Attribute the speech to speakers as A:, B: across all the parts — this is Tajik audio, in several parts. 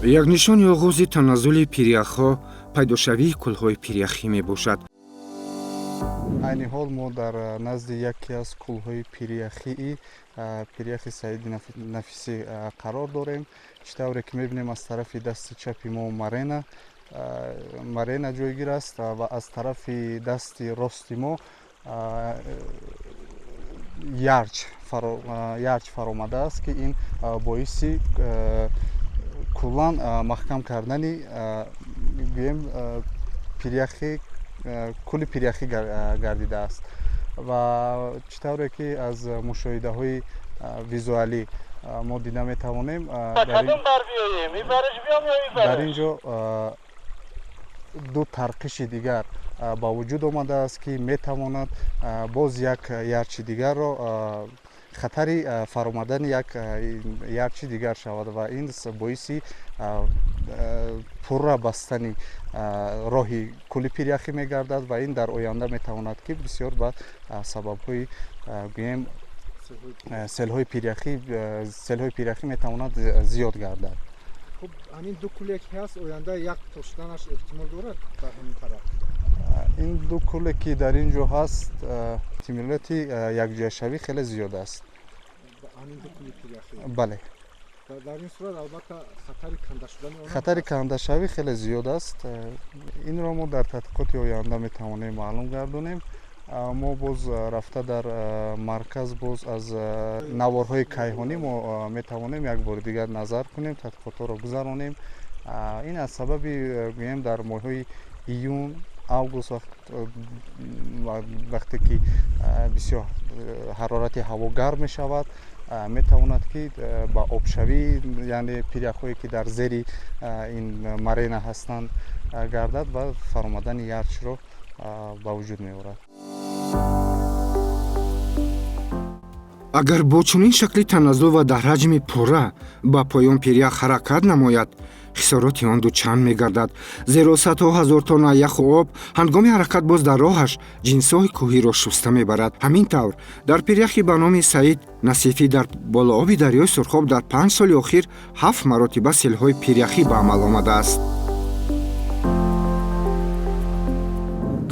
A: як нишони оғози таназзули пиряхҳо пайдошавии кӯлҳои пиряхӣ мебошад.
B: айни ҳол мо дар назди яке аз кӯлҳои пиряхии пиряхи Саиди Нафисӣ қарор дорем. чӣ тавре ки мебинем аз тарафи дасти чапи мо марена ҷойгир аст ва аз тарафи дасти рости мо ярч фаромадааст ки ин боиси куллан маҳкам кардани гӯем кӯли пиряхӣ гардидааст ва чӣ тавре ки аз мушоҳидаҳои визуалӣ мо дида метавонем дар ин ҷо ду тарқиши дигар ба вуҷуд омадааст ки метавонад боз як ярчи дигарро хатари фаромадани як ярчи дигар шавад ва ин боиси пурра бастани роҳи кӯли пиряхӣ мегардад ва ин дар оянда метавонад ки бисёр ба сабабҳои гӯем селҳои пиряхӣ метавонад зиёд гардад.
C: خب همین دو کلی که هست آینده یک تاشیدنش احتمال دارد در همین طرف.
B: این دو کلی که در اینجا هست احتمالاتی یکجایشوی خیلی زیاد است.
C: همین دو کلی پریخی.
B: بله.
C: در این صورت البته
B: خطر کنده شوی خیلی زیاد است. این را ما در تحقیقات آینده میتوانیم معلوم گردونیم. ما باز رفته در مرکز باز از نوارهای کیهانی ما میتوانیم یک بار دیگر نظر کنیم، تحقیقات را گذرانیم. این از سببی گویم در ماه‌های ایون август вақте ки бисёр ҳарорати ҳаво гарм мешавад метавонад ки ба обшавӣ яъне пиряхҳое ки дар зери ин марена ҳастанд гардад ва фаромадани ярчро ба вуҷуд меорад.
A: агар бо чунин шакли таназзул ва дар ҳаҷми пурра ба поён пирях ҳаракат намояд, хисороти он дучанд мегардад, зеро садҳо ҳазор тонна яху об ҳангоми ҳаракат боз дар роҳаш ҷинсҳои кӯҳиро шуста мебарад. ҳамин тавр дар пиряхи ба номи Саид Насифӣ дар болооби дарёи Сурхоб дар 5 соли охир 7 маротиба селҳои пиряхӣ ба амал омадааст.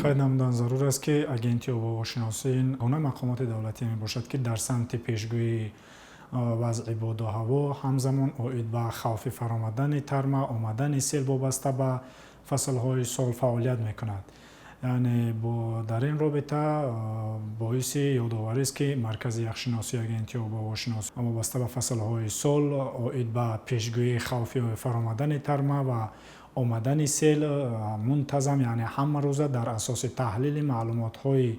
D: қайд намудан зарур аст ки агенти обовошиносӣ гуна мақомоти давлатӣ мебошад ки дар самти пешгӯӣ вазъи боду ҳаво ҳамзамон оид ба хавфи фаромадани тарма омадани сел вобаста ба фаслҳои сол фаъолият мекунад. яъне дар ин робита боиси ёдоварист ки маркази яхшиносии агенти обовошиносӣ вобаста ба фаслҳои сол оид ба пешгӯии хавфи фаромадани тарма ва омадани сел мунтазам, яъне ҳама рӯза дар асоси таҳлили маълумотҳои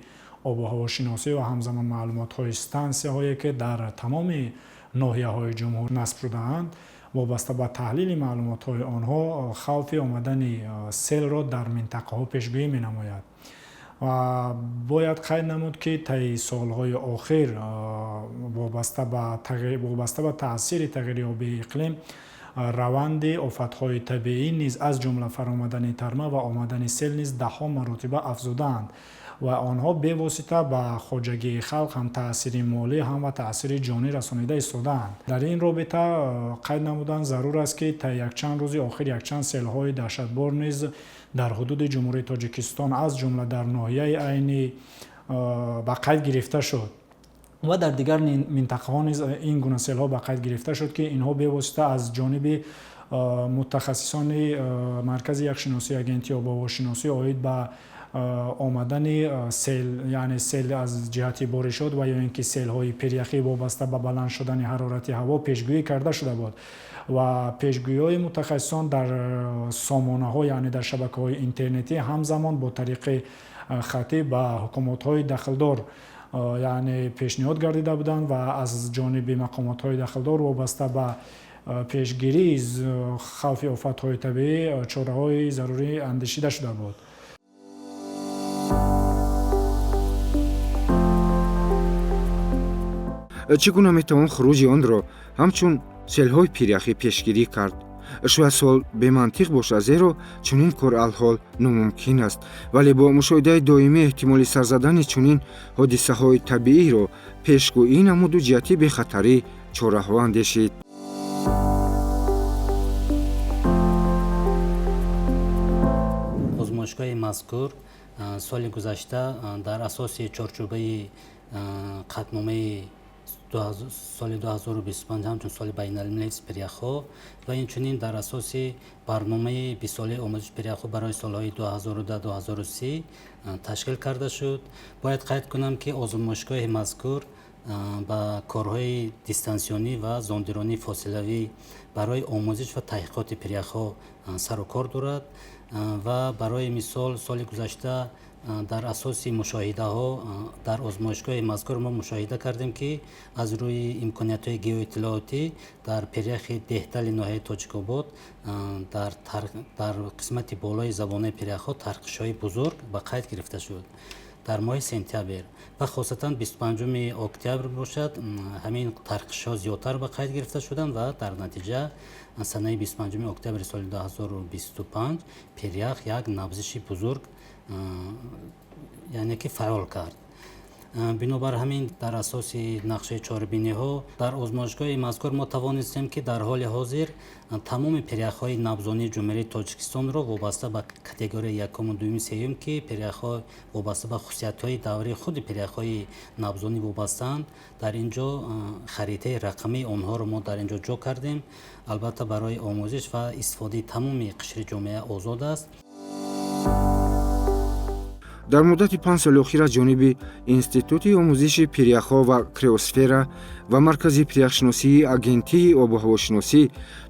D: обуҳавошиносӣ ва ҳамзамон маълумотҳои стансияҳое ки дар тамоми ноҳияҳои ҷумҳур насб шудаанд, вобаста ба таҳлили маълумотҳои онҳо хавфи омадани селро дар минтақаҳо пешгӯӣ менамояд. ва бояд қайд намуд ки таи солҳои охир вобаста ба таъсири тағйирёбии иқлим раванди офатҳои табиӣ низ аз ҷумла фаромадани тарма ва омадани сел низ даҳҳо маротиба афзудаанд ва онҳо бевосита ба хоҷагии халқ ҳам таъсири молӣ ҳам ва таъсири ҷонӣ расонида истодаанд. дар ин робита қайд намудан зарур аст ки та якчанд рӯзи охир якчанд селҳои даҳшатбор низ дар ҳудуди ҷумҳурии Тоҷикистон аз ҷумла дар ноҳияи айни ба қайд гирифта шуд ва дар дигар минтақаҳо низ ин гуна селҳо ба қайд гирифта шуд ки инҳо бевосита аз ҷониби мутахассисони маркази якшиносии агенти обовошиносӣ оид ба омадани сел, яъне сел аз ҷиҳати боришот ва ё ин ки селҳои пиряхӣ вобаста ба баланд шудани ҳарорати ҳаво пешгӯӣ карда шуда буд ва пешгӯиҳои мутахассисон дар сомонаҳо, яъне дар шабакаҳои интернетӣ ҳамзамон бо тариқи хатӣ ба ҳукумотҳои дахлдор яъне пешниҳод гардида буданд ва аз ҷониби мақомотҳои дахлдор вобаста ба пешгирии хавфи офатҳои табиӣ чораҳои зарурӣ андешида шуда буд.
A: чӣ гуна метавон хуруҷи онро ҳамчун селҳои пиряхӣ пешгирӣ кард? шояд суол бемантиқ бошад, зеро чунин кор алҳол номумкин аст, вале бо мушоҳидаи доимӣ эҳтимоли сарзадани чунин ҳодисаҳои табииро пешгӯӣ намуду ҷиҳати бехатарӣ чораҳо андешид.
E: озмоишгоҳи мазкур соли гузашта дар асоси чорчӯбаи қатномаи соли 2025 ҳамчун соли байналмилалии пиряхҳо ва инчунин дар асоси барномаи бисолаи омӯзиши пиряхҳо барои солҳои 2010-2030 ташкил карда шуд. Бояд қайд кунам, ки озмоишгоҳи мазкур ба корҳои дистансионӣ ва зондиронии фосилавӣ барои омӯзиш ва таҳқиқоти пиряхҳо сару кор дорад ва барои мисол соли гузашта дар асоси мушоҳидаҳо дар озмоишгоҳи мазкур мо мушоҳида кардем, ки аз рӯи имкониятҳои геоиттилоотӣ дар пиряхи деҳтали ноҳияи Тоҷикобод дар қисмати болои забонаи пиряхҳо тарқишҳои бузург ба қайд гирифта шуд дар моҳи сентябр ва хосатан 25 октябр бошад. Ҳамин тарқишҳо зиёдтар ба қайд гирифта шуданд ва дар натиҷа санаи 25 октябри соли 2025 пирях як набзиши бузург яъне ки фаъол кард. Бинобар ҳамин дар асоси нақшаи чорабиниҳо дар озмоишгоҳи мазкур мо тавонистем, ки дар ҳоли ҳозир тамоми пиряхҳои набзонии Ҷумҳурияи Тоҷикистонро вобаста ба категорияи якому, дуюму, сеюм, ки пиряхҳо вобаста ба хусусиятҳои даврии худи пиряхҳои набзонӣ вобастаанд, дар ин ҷо харитаи рақамии онҳоро мо дар ин ҷо ҷо кардем. Албатта барои омӯзиш ва истифодаи тамоми қишри ҷомеа озод аст.
A: дар муддати 5 соли охир аз ҷониби Институти омӯзиши пиряхҳо ва криосфера ва маркази пиряхшиносии агентии обуҳавошиносӣ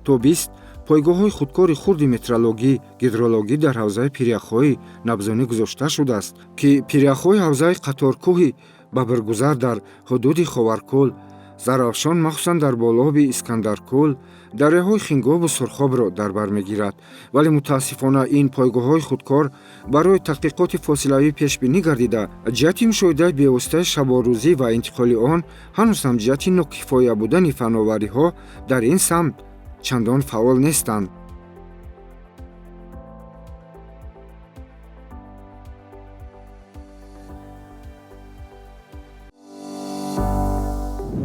A: то 20 пойгоҳҳои худкори хурди метеорологӣ, гидрологӣ дар ҳавзаи пиряхҳои набзонӣ гузошта шудааст, ки пиряхҳои ҳавзаи қаторкӯҳи Бабргузар дар ҳудуди Ховаркӯл, Зарафшон махсусан дар болоби Искандаркӯл дарёҳои Хингобу Сурхобро дар бар мегирад, вале мутаассифона ин пойгоҳҳои худкор барои тадқиқоти фосилавӣ пешбинӣ гардида, ҷиҳати мушоҳидаи бевоситаи шаборӯзӣ ва интиқоли он ҳанӯз ҳам ҷиҳати нокифоя будани фанновариҳо дар ин самт чандон фаъол нестанд.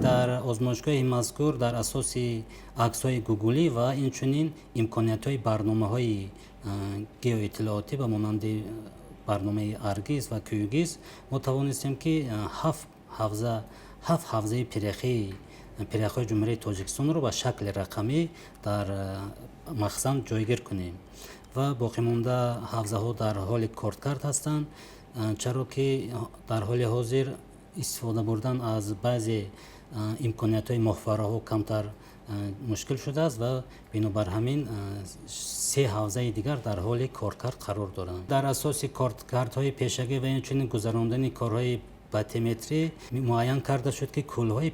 E: дар озмоишгоҳи мазкур дар асоси аксҳои гугулӣ ва инчунин имкониятҳои барномаҳои геоиттилоотӣ ба монанди барномаи Аргиз ва Кӯюгиз мо тавонистем, ки 7 ҳавзаи пиряхҳои Ҷумҳурияи Тоҷикистонро ба шакли рақамӣ дар махзан ҷойгир кунем ва боқимонда ҳавзаҳо дар ҳоли корткард ҳастанд, чаро ки дар ҳоли ҳозир истифода бурдан аз баъзе имкониятҳои моҳвараҳо камтар мушкил шудааст ва бинобар ҳамин 3 ҳавзаи дигар дар ҳоли коркард қарор доранд. Дар асоси коркардҳои пешагӣ ва инчунин гузарондани корҳои батиметрӣ муайян карда шуд, ки кӯлҳои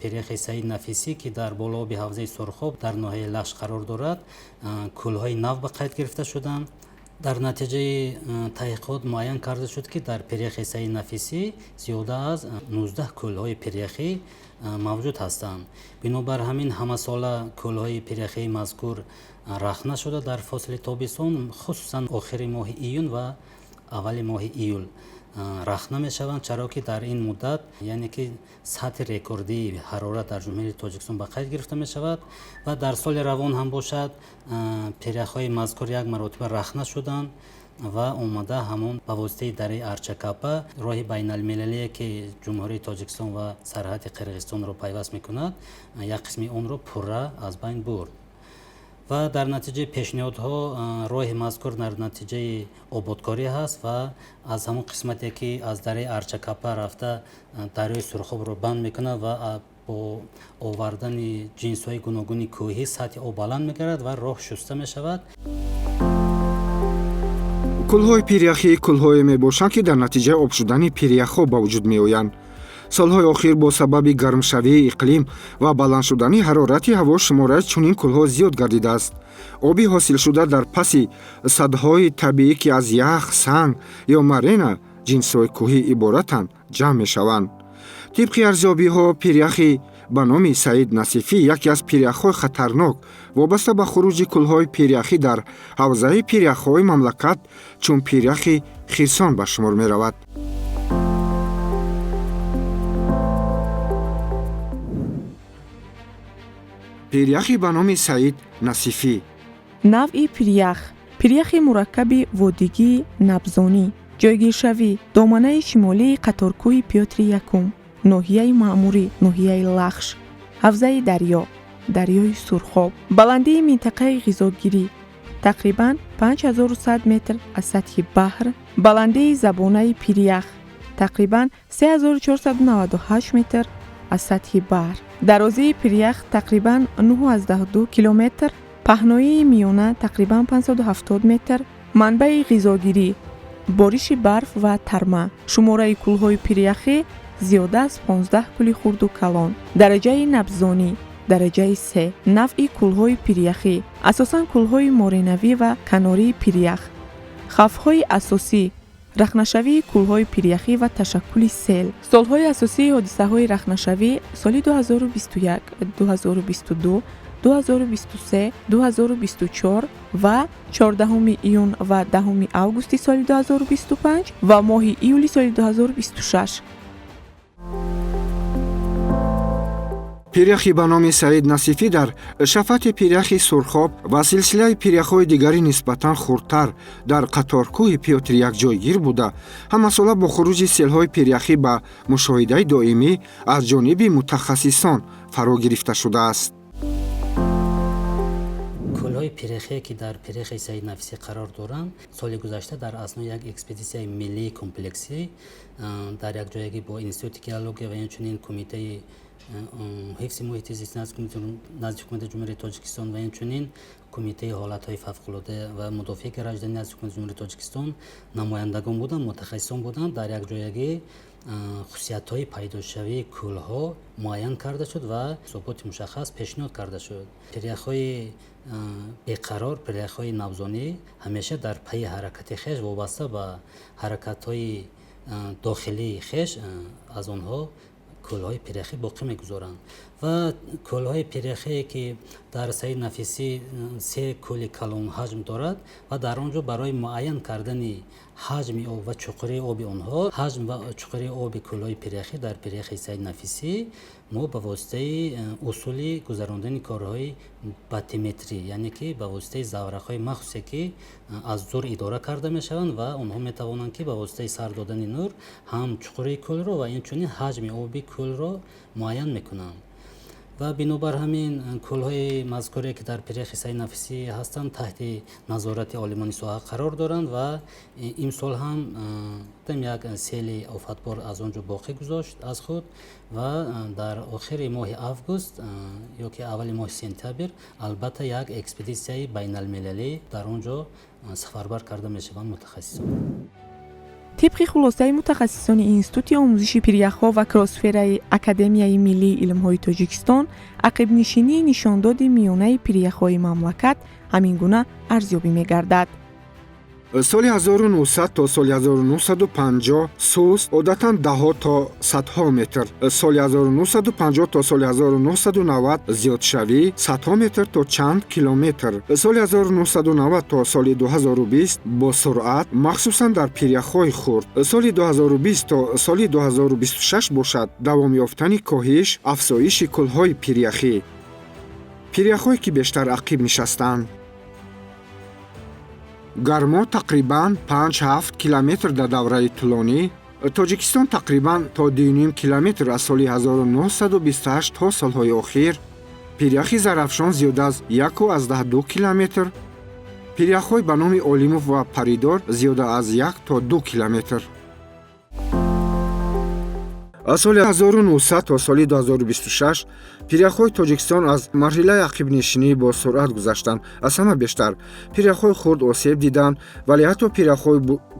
E: пиряхи Саид Нафисӣ, ки дар болооби ҳавзаи Сурхоб дар ноҳияи Лаш қарор дорад, кӯлҳои нав ба қайд гирифта шуданд. дар натиҷаи таҳқиқот муайян карда шуд, ки дар пиряхи Саид Нафисӣ зиёда аз 19 кӯлҳои пиряхӣ мавҷуд ҳастанд. Бинобар ҳамин ҳамасола кӯлҳои пиряхии мазкур рахна шуда дар фосили тобистон, хусусан охири моҳи июн ва аввали моҳи июл рахна мешаванд, чаро ки дар ин муддат яъне ки сатҳи рекордии ҳарорат дар Ҷумҳурияи Тоҷикистон ба қайд гирифта мешавад ва дар соли равон ҳам бошад пиряхҳои мазкур як маротиба рахна шуданд ва омада ҳамон ба воситаи дараи Арчакапа, роҳи байналмилалие ки Ҷумҳурияи Тоҷикистон ва сарҳади Қирғизистонро пайваст мекунад, як қисми онро пурра аз байн бурд. ва дар натиҷаи пешниҳодҳо роҳи мазкур дар натиҷаи ободкорӣ ҳаст ва аз ҳамон қисмате ки аз дараи Арчакапа рафта дарёи Сурхобро банд мекунад ва бо овардани ҷинсҳои гуногуни кӯҳӣ сатҳи об баланд мегардад ва роҳ шуста мешавад.
A: кӯлҳои пиряхӣ кӯлҳое мебошанд, ки дар натиҷаи об шудани пиряхҳо ба вуҷуд меоянд. солҳои охир бо сабаби гармшавии иқлим ва баланд шудани ҳарорати ҳаво шумораи чунин кӯлҳо зиёд гардидааст. оби ҳосилшуда дар паси садҳои табиӣ, ки аз ях, санг ё марена ҷинсҳои кӯҳӣ иборатанд, ҷамъ мешаванд. тибқи арзёбиҳо, пиряхи ба номи Саид Насифӣ яке аз пиряхҳои хатарнок вобаста ба хуруҷи кӯлҳои пиряхӣ дар ҳавзаи пиряхҳои мамлакат чун пиряхи хирсон ба шумор меравад. пиряхи ба номи Саид Насифӣ.
F: навъи пиряхи мураккаби водигӣ набзонӣ, ҷойгиршавӣ, доманаи шимолии қаторкӯҳи Пётри Якум, ноҳияи маъмурӣ, ноҳияи Лахш, ҳавзаи дарё, дарёи Сурхоб, баландии минтақаи ғизогирӣ тақрибан 5100 метр аз сатҳи баҳр, баландии забонаи пирях тақрибан 3498 метр аз сатҳи баҳр, дарозии пирях тақрибан 9,2 километр, паҳноии миёна тақрибан 570 метр, манбаи ғизогирӣ, бориши барф ва тарма, шумораи кӯлҳои пиряхӣ зиёда аз 15 кӯли хурду калон, дараҷаи набзонӣ, дараҷаи 3, навъи кӯлҳои пиряхӣ, асосан кӯлҳои моринавӣ ва канории пирях, хавфҳои асосӣ, рахнашавии кӯлҳои пиряхӣ ва ташаккули сел. Солҳои асосии ҳодисаҳои рахнашавӣ соли 2021, 2022, 2023, 2024 ва 14 июн ва 10 августи соли 2025 ва моҳи июли соли 2026.
A: пиряхи ба номи Саид Насифӣ дар шафати пиряхи Сурхоб ва силсилаи пиряхҳои дигари нисбатан хурдтар дар қаторкӯҳи Пётри якҷойгир буда, ҳамасола бо хуруҷи селҳои пиряхӣ ба мушоҳидаи доимӣ аз ҷониби мутахассисон фаро гирифта шудааст.
E: кӯлҳои пиряхие ки дар пиряхи Саид Нафисӣ қарор доранд, соли гузашта дар аснои як экспедисияи миллии комплексӣ дар якҷоягӣ бо Институти геология ва инчунин Кумитаи ҳифзи муҳити зисти назди ҳукумати ҷумҳурии Тоҷикистон ва инчунин Кумитаи ҳолатҳои фавқулода ва мудофиаи гражданӣ назди ҳукумати ҷумҳурии Тоҷикистон намояндагон буданд, мутахассисон буданд. Дар якҷоягӣ хусусиятҳои пайдошавии кӯлҳо муайян карда шуд ва ҳисоботи мушаххас пешниҳод карда шуд. пиряхҳои беқарор, пиряхҳои набзонӣ ҳамеша дар пайи ҳаракати хеш вобаста ба ҳаракатҳои дохилии хеш аз онҳо кӯлҳои пиряхӣ боқӣ мегузоранд. ва кӯлҳои пиряхие ки дар Саид Нафисӣ 3 кӯли калон ҳаҷм дорад ва дар он ҷо барои муайян кардани ҳаҷми об ва чуқурии оби онҳо, ҳаҷм ва чуқурии оби кӯлҳои пиряхӣ дар пиряхи Саид Нафисӣ мо ба воситаи усули гузарондани корҳои батиметрӣ, яъне ки ба воситаи заврақҳои махсусе ки аз зур идора карда мешаванд ва онҳо метавонанд ки ба воситаи сар додани нур ҳам чуқурии кӯлро ва инчунин ҳаҷми оби кӯлро муайян мекунанд. ва бинобар ҳамин кӯлҳои мазкуре ки дар пиряхи Саид Нафисӣ ҳастанд таҳти назорати олимони соҳа қарор доранд ва имсол ҳам як сели офатбор аз он ҷо боқӣ гузошт аз худ ва дар охири моҳи август ё ки аввали моҳи сентябр албатта як экспедисияи байналмилалӣ дар он ҷо сафарбар карда мешаванд мутахассисон.
F: тибқи хулосаи мутахассисони Институти омӯзиши пиряхҳо ва кроссфераи Академияи миллии илмҳои Тоҷикистон, ақибнишинии нишондоди миёнаи пиряхҳои мамлакат ҳамин гуна арзёбӣ мегардад.
A: соли 1900 то соли 1950 сус одатан даҳо то садҳо метр, соли 1950 то соли 1990 зиёдшавӣ садҳо метр то чанд километр, соли 1990 то соли 2020 бо суръат махсусан дар пиряхҳои хурд, соли 2020 то соли 2026 бошад давом ёфтани коҳиш афзоиши кӯлҳои пиряхӣ. пиряхҳое ки бештар ақиб нишастанд. гармо тақрибан 5-7 километр дар давраи тӯлонӣ, Тоҷикистон тақрибан то 2,5 километр аз соли 1928 то солҳои охир, пиряхи зарафшон зиёда аз 1,2 километр, пиряхҳои ба номи Олимов ва Паридор зиёда аз 1 то 2 километр. аз соли 1900 то соли 2026 пиряхҳои Тоҷикистон аз марҳилаи ақибнишинӣ бо суръат гузаштанд. аз ҳама бештар пиряхҳои хурд осеб диданд, вале ҳатто пиряхҳои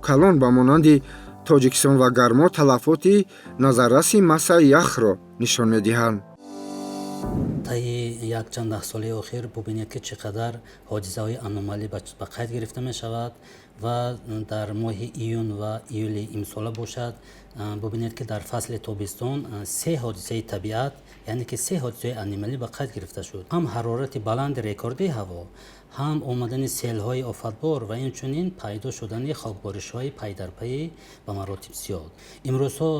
A: калон ба монанди Тоҷикистон ва гармо талафоти назарраси массаи яхро нишон медиҳанд.
E: таи якчанд даҳсолаи охир бубинед ки чӣ қадар ҳодисаҳои аномалӣ ба қайд гирифта мешавад ва дар моҳи июн ва июли имсола бошад бубинед ки дар фасли тобистон 3 ҳодисаи табиат, яъне ки 3 ҳодисаи аномалӣ ба қайд гирифта шуд. ҳам ҳарорати баланди рекордии ҳаво, ҳам омадани селҳои офатбор ва инчунин пайдо шудани хокборишҳои пайдарпайи ба маротиб зиёд. имрӯзҳо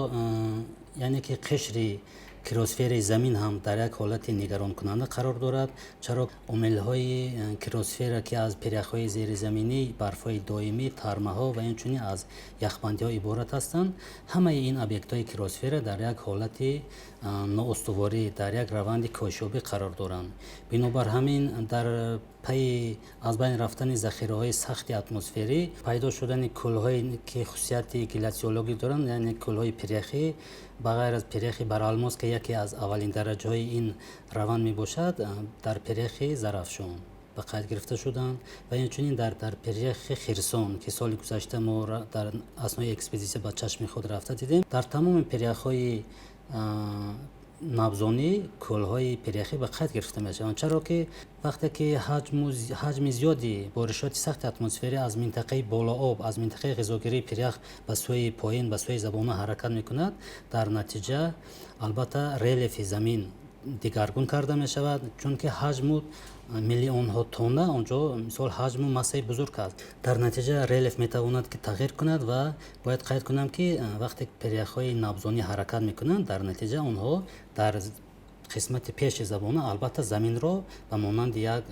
E: яъне ки қишри کریوسفر زمین هم در یک حالت نگران کننده قرار دارد، چرا عامل‌های کریوسفر که از پریخ‌های زیرزمینی، برف‌های دائمی، ترمه‌ها و اینچنین از یخبندی‌ها عبارت هستند. همه این ابیکت‌های کریوسفر در یک حالت نااستواری، در یک روند کاهش‌یابی قرار دارند. بنابر همین در پی از بین رفتن ذخیره‌های سخت اتمسفری، پیدا شدن کل‌هایی که خصوصیت گلاسیولوژی دارند، یعنی کل‌های پریخی بغیر از پریخ برالماس که یکی از اولین درجه‌های این روند میباشد، در پریخ زرافشان به قید گرفته شدند و اینچنین در پریخ خرسان که سال گذشته ما در اثنای اکسپدیسیون با چشم خود رفته دیدیم. در تمام پریخ‌های نبزانی کل‌های پریخی به قید گرفته میشوند، چرا که وقتی که حجم زیادی بارشات سخت اتمسفری از منطقه بالا آب، از منطقه غذاگیری پریخ به سوی پایین، به سوی زبانه حرکت میکند، در نتیجه البته ریلیف زمین دیگرگون کرده می شود، چون که حجم میلیون ها تونه اونجا مثال حجم مسای بزرگ است. در نتیجه ریلیف می تواند که تغییر کند و باید قید کنم که وقتی پریخ های نبزانی حرکت می کنند، در نتیجه اونها در قسمت پیش زبانه البته زمین را به مانند یک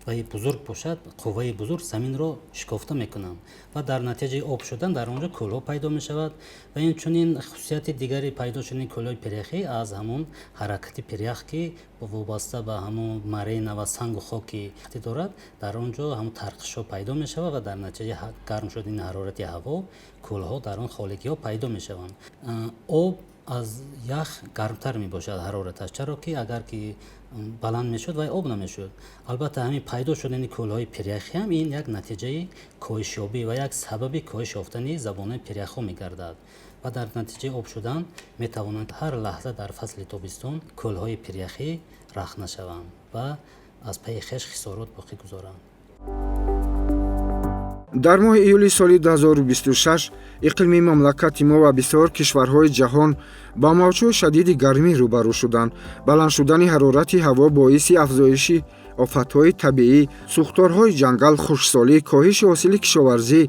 E: قوه بزرگ باشد، قوه بزرگ زمین را شکافته میکنند و در نتیجه آب شدن در آنجا کلها پیدا می شود و این چنین خصوصیت دیگری پیدا شدن کلهای پریخی از همون حرکت پریخ که وابسته به همون مرین و سنگ و خاکی دارد، در آنجا همون ترقش ها پیدا می شود و در نتیجه گرم شدن حرارت هوا کلها در آن خالگی ها پیدا می شوند. آب از یخ گرمتر می باشد حرارتش، چرا که اگر که بلند می شد و آب نمی شد. البته همین پیدا شدن کلهای پریخی هم این یک نتیجه کاهش‌یابی و یک سبب کاهش یافتن زبانه پریخ ها می گردد و در نتیجه آب شدن می توانند هر لحظه در فصل تابستان کلهای پریخی رخنه شوند و از پی خویش خسارات باقی گذارند.
A: дар моҳи июли соли 2026 иқлими мамлакати мо ва бисёр кишварҳои ҷаҳон ба мавҷҳои шадиди гармӣ рӯбарӯ шуданд. Баланд шудани ҳарорати ҳаво боиси афзоиши офатҳои табиӣ, сӯхторҳои ҷангал, хушксолӣ, коҳиши ҳосили кишоварзӣ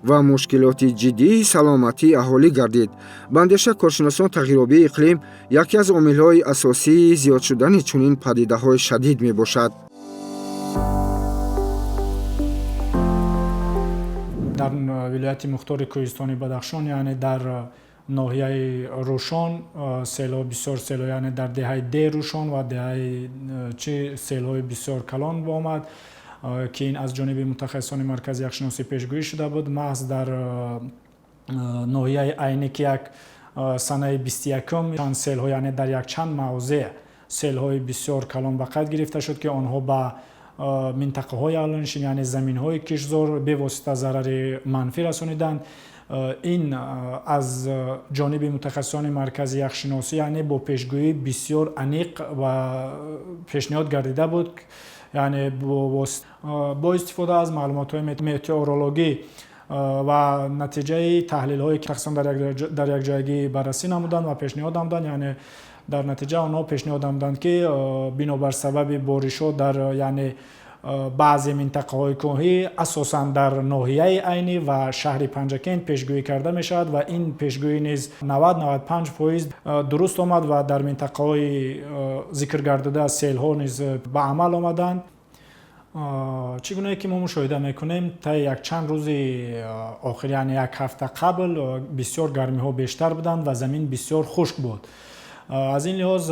A: ва мушкилоти ҷиддии саломатии аҳолӣ гардид. Ба андеша коршиносон тағйирёбии иқлим яке аз омилҳои асосии зиёд шудани чунин падидаҳои шадид мебошад.
D: در ولایت مختار کوهستانی بدخشان، یعنی در ناحیه روشان سیل‌ها بسیار سیل، یعنی در دهه ده روشان و دهه چه سیل‌های بسیار کلان آمد که این از جانب متخصصان مرکز یخشناسی پیشگویی شده بود. محض در ناحیه عینک یک سنه 21 چند سیل‌ها، یعنی در یک چند موضع سیل‌های بسیار کلان به قید گرفته شد که آنها به منطقه های علنشین یعنی زمین های کشزار به واسطه ضرر منفی رسانیدند. این از جانب متخصصان مرکز یخشناسی یعنی با پیشگویی بسیار عمیق و پیشنهاد گردیده بود، یعنی با استفاده از معلومات های متئورولوژی و نتیجه تحلیل های که در یک جایگی بررسی نمودند و پیشنهاد نمودند، یعنی در نتیجه آنها پیشنهاد نمودند که بنابر سبب بارش‌ها در یعنی بعضی منطقه های کوهی اساساً در ناحیه عینی و شهر پنجکین پیشگویی کرده می شود و این پیشگویی نیز 90-95% درست آمد و در منطقه های ذکر گردیده سیل ها نیز به عمل آمدند. چگونه که ما مشاهده میکنیم تا یک چند روز آخر یعنی یک هفته قبل بسیار گرمی ها بیشتر بودند و زمین بسیار خشک بود. از این لحاظ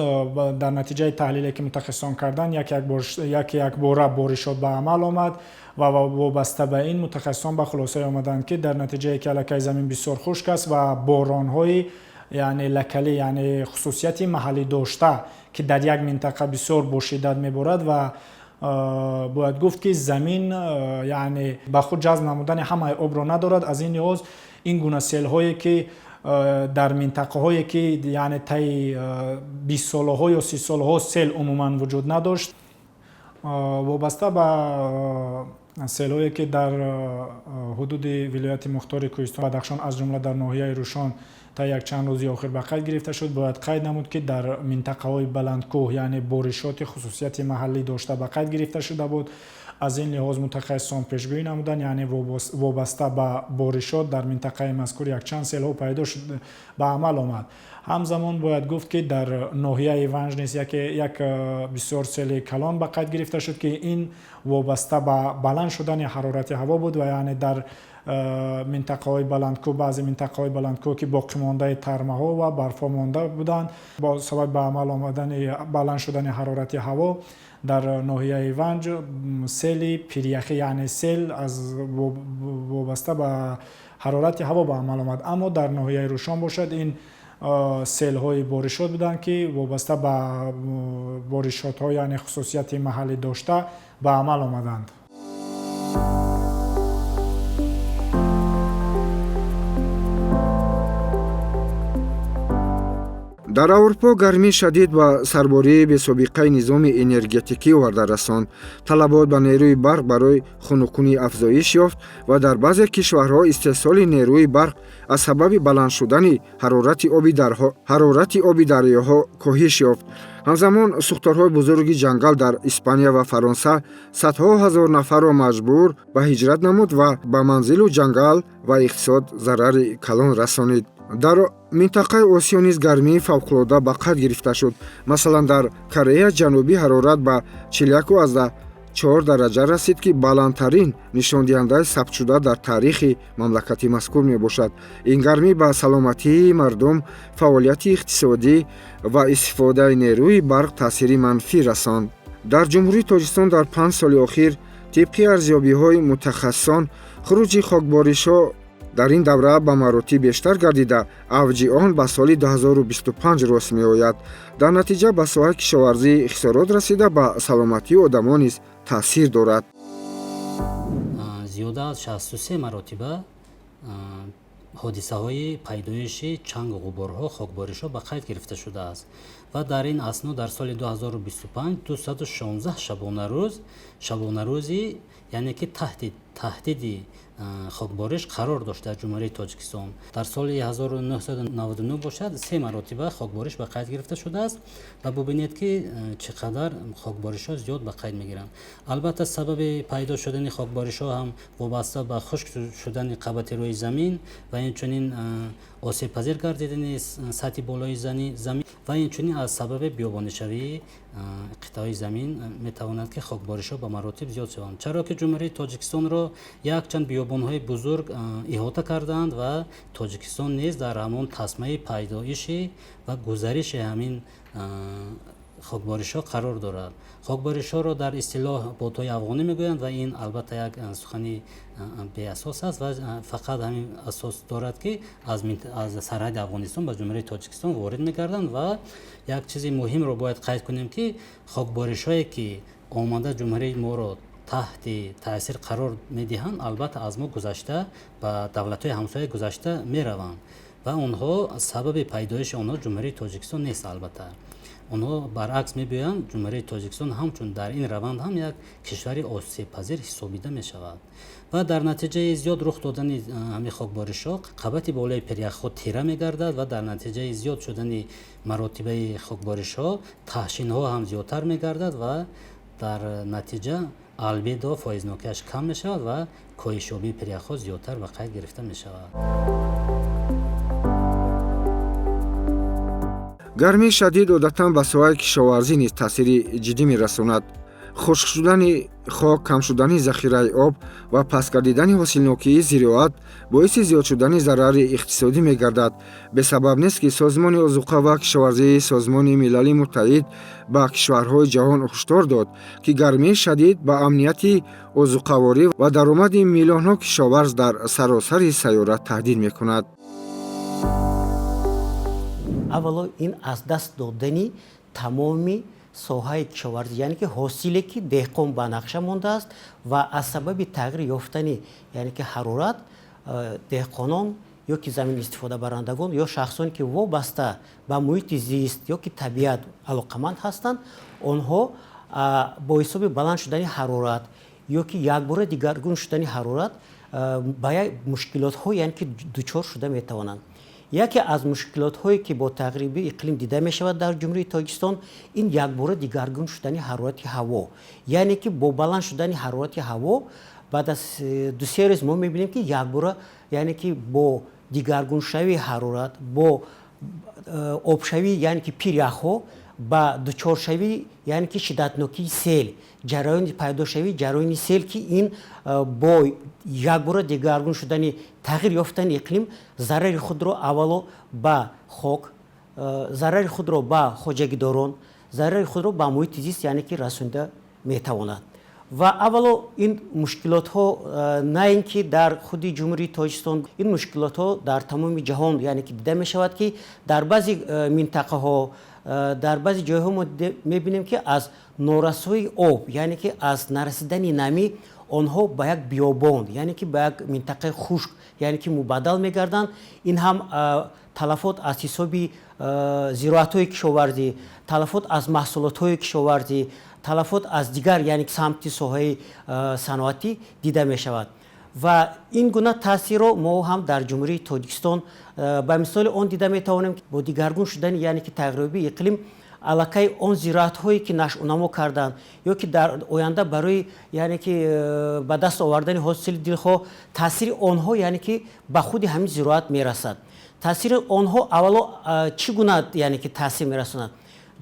D: در نتیجه تحلیلی که متخصصان کردند یک باره بارشات به عمل آمد و وابسته به این متخصصان به خلاصه آمدند که در نتیجه که لکه زمین بسیار خشک است و باران‌های یعنی لکلی یعنی خصوصیت محلی داشته که در یک منطقه بسیار با شدت میبارد و باید گفت که زمین یعنی به خود جذب نمودن همه آب را ندارد. از این لحاظ این گونه سیل هایی که در منطقه هایی که یعنی طی 20 ساله ها یا 30 ساله ها سیل عموما وجود نداشت، وابسته به سیل هایی که در حدود ولایت مختار کوهستان بدخشان از جمله در ناحیه روشان تا یک چند روزی آخر به قید گرفته شد، باید قید نمود که در منطقه های بلندکوه یعنی بارشات خصوصیت محلی داشته به قید گرفته شده بود. аз ин лиҳоз мутахассисон пешгӯӣ намуданд, яъне вобаста ба боришот дар минтақаи мазкур якчанд селҳо пайдо шуд, ба амал омад. ҳамзамон бояд гуфт ки дар ноҳияи ванҷ низ як бисёр сели калон ба қайд гирифта шуд ки ин вобаста ба баланд шудани ҳарорати ҳаво буд ва яъне дар минтақаҳои баландкӯ, баъзе минтақаҳои баландкӯ ки боқимондаи тармаҳо ва барфҳо монда буданд, бо сабаби ба амал омадани баланд шудани ҳарорати ҳаво дар ноҳияи ванҷ сели пиряхӣ, яъне сел аз вобаста ба ҳарорати ҳаво ба амал омад. Аммо дар ноҳияи рӯшон бошад, ин селҳои боришот буданд ки вобаста ба боришотҳо, яъне хусусияти маҳаллӣ дошта ба амал омаданд.
A: дар аврупо гармии шадид ва сарбории бесобиқаи низоми энергетикӣ оварда расонд. Талабот ба нерӯи барқ барои хунукунӣ афзоиш ёфт ва дар баъзе кишварҳо истеҳсоли нерӯи барқ аз сабаби баланд шудани ҳарорати оби дарёҳо коҳиш ёфт. ҳамзамон сӯхторҳои бузурги ҷангал дар Испания ва Фаронса садҳо ҳазор нафарро маҷбур ба ҳиҷрат намуд ва ба манзилу ҷангал ва иқтисод зарари калон расонид. дар минтақаи Осиё низ гармии фавқулода ба қайд гирифта шуд. Масалан, дар Кореяи Ҷанубӣ ҳарорат ба 41,4 дараҷа расид, ки баландтарин нишондиҳандаи сабтшуда дар таърихи мамлакати мазкур мебошад. Ин гармӣ ба саломатии мардум, фаъолияти иқтисодӣ ва истифодаи нерӯи барқ таъсири манфӣ расонд. дар ҷумҳурии Тоҷикистон дар 5 соли охир тибқи арзёбиҳои мутахассисон хуруҷи хокборишҳо дар ин давра ба маротиб бештар гардида, авҷи он ба соли 2025 рост меояд. дар натиҷа ба соҳаи кишоварзӣ хисорот расида ба саломатии одамон низ таъсир дорад.
E: зиёда аз 63 маротиба ҳодисаҳои пайдоиши чангу ғуборҳо, хокборишҳо ба қайд гирифта шудааст ва дар ин асно дар соли 2025 216 шабонарӯзи, яъне ки таҳдиди хокбориш қарор дошт дар ҷумҳурии Тоҷикистон. Дар соли 1999 бошад 3 маротиба хокбориш ба қайд гирифта шудааст ва бубинед ки чӣ қадар хокборишҳо зиёд ба қайд мегиранд. Албатта сабаби пайдо шудани хокборишҳо ҳам вобаста ба хушк шудани қабати рӯи замин ва инчунин осебпазир гардидани сатҳи болои замин ва инчунин аз сабаби биёбонишавии қитъаи замин метавонад ки хокборишҳо ба маротиб зиёд шаванд. Чаро ки ҷумҳурии Тоҷикистонро якчанд биёбонҳои бузург иҳота карданд ва Тоҷикистон низ дар ҳамон тасмаи пайдоиши ва гузариши ҳамин хокборишҳо қарор дорад. хокборишҳоро дар истилоҳ бодҳои афғонӣ мегӯянд ва ин албатта як сухани беасос аст ва фақат ҳамин асос дорад ки аз сарҳади Афғонистон ба ҷумҳурии Тоҷикистон ворид мегарданд ва як чизи муҳимро бояд қайд кунем ки хокборишҳое ки омада ҷумҳурии моро таҳти таъсир қарор медиҳанд, албатта аз мо гузашта ба давлатҳои ҳамсоя гузашта мераванд ва онҳо сабаби пайдоиши онҳо ҷумҳурии Тоҷикистон нест. Албатта онҳо баръакс мебиёянд ҷумҳурии Тоҷикистон ҳамчун дар ин раванд ҳам як кишвари осебпазир ҳисобида мешавад ва дар натиҷаи зиёд рух додани ҳамин хокборишҳо қабати болои пиряхҳо тира мегардад ва дар натиҷаи зиёд шудани маротибаи хокборишҳо таҳшинҳо ҳам зиёдтар мегардад ва дар натиҷа албедо фоизнокиаш кам мешавад ва коҳишёбии пиряхҳо зиёдтар ба қайд гирифта мешавад.
A: гармии шадид одатан ба соҳаи кишоварзӣ низ таъсири ҷиддӣ мерасонад. хушк шудани хок, кам шудани захираи об ва паст гардидани ҳосилнокии зироат боиси зиёд шудани зарари иқтисодӣ мегардад. бесабаб нест ки Созмони озуқа ва кишоварзии Созмони Милали Муттаҳид ба кишварҳои ҷаҳон ҳушдор дод, ки гармии шадид ба амнияти озуқаворӣ ва даромади миллионҳо кишоварз дар саросари сайёра таҳдид мекунад.
G: аввало ин аз даст додани тамоми соҳаи кишоварзӣ, яъне ки ҳосиле ки деҳқон ба нақша мондааст ва аз сабаби тағйир ёфтани яъне ки ҳарорат деҳқонон ё ки заминистифодабарандагон ё шахсоне ки вобаста ба муҳити зист ё ки табиат алоқаманд ҳастанд, онҳо бо ҳисоби баланд шудани ҳарорат ё ки якбора дигаргун шудани ҳарорат ба як мушкилотҳо яъне ки дучор шуда метавонанд. яке аз мушкилотҳое ки бо тағйири иқлим дида мешавад дар ҷумҳурии Тоҷикистон ин якбора дигаргун шудани ҳарорати ҳаво, яъне ки бо баланд шудани ҳарорати ҳаво баъд аз 2-3 рӯз мо мебинем ки якбора яъне ки бо дигаргуншавии ҳарорат, бо обшавӣ яъне ки пиряхҳо ба дучоршавӣ яъне ки шиддатнокии сел, ҷараёни пайдошавии ҷараёни сел ки ин бо якбора дигаргун шудани тағйир ёфтани иқлим зарари худро аввало ба хок, зарари худро ба хоҷагидорон, зарари худро ба муҳити зист яъне ки расонида метавонад. ва аввало ин мушкилотҳо на ин ки дар худи ҷумҳурии Тоҷикистон, ин мушкилотҳо дар тамоми ҷаҳон яъне ки дида мешавад ки дар баъзе минтақаҳо, дар баъзе ҷойҳо мо мебинем ки аз норасоии об яъне ки аз нарасидани намӣ онҳо ба як биёбон яъне ки ба як минтақаи хушк яъне ки мубаддал мегарданд. Ин ҳам талафот аз ҳисоби зироатҳои кишоварзӣ, талафот аз маҳсулотҳои кишоварзӣ, талафот аз дигар яъне ки самти соҳаи саноатӣ дида мешавад. ва ин гуна таъсирро мо ҳам дар ҷумҳурии Тоҷикистон ба мисоли он дида метавонем ки бо дигаргун шудани яъне ки тағйирёбии иқлим аллакай он зироатҳое ки нашъунамо карданд ё ки дар оянда барои яъне ки ба даст овардани ҳосили дилхоҳ таъсири онҳо яъне ки ба худи ҳамин зироат мерасад. таъсири онҳо аввало чӣ гуна яъне ки таъсир мерасонад?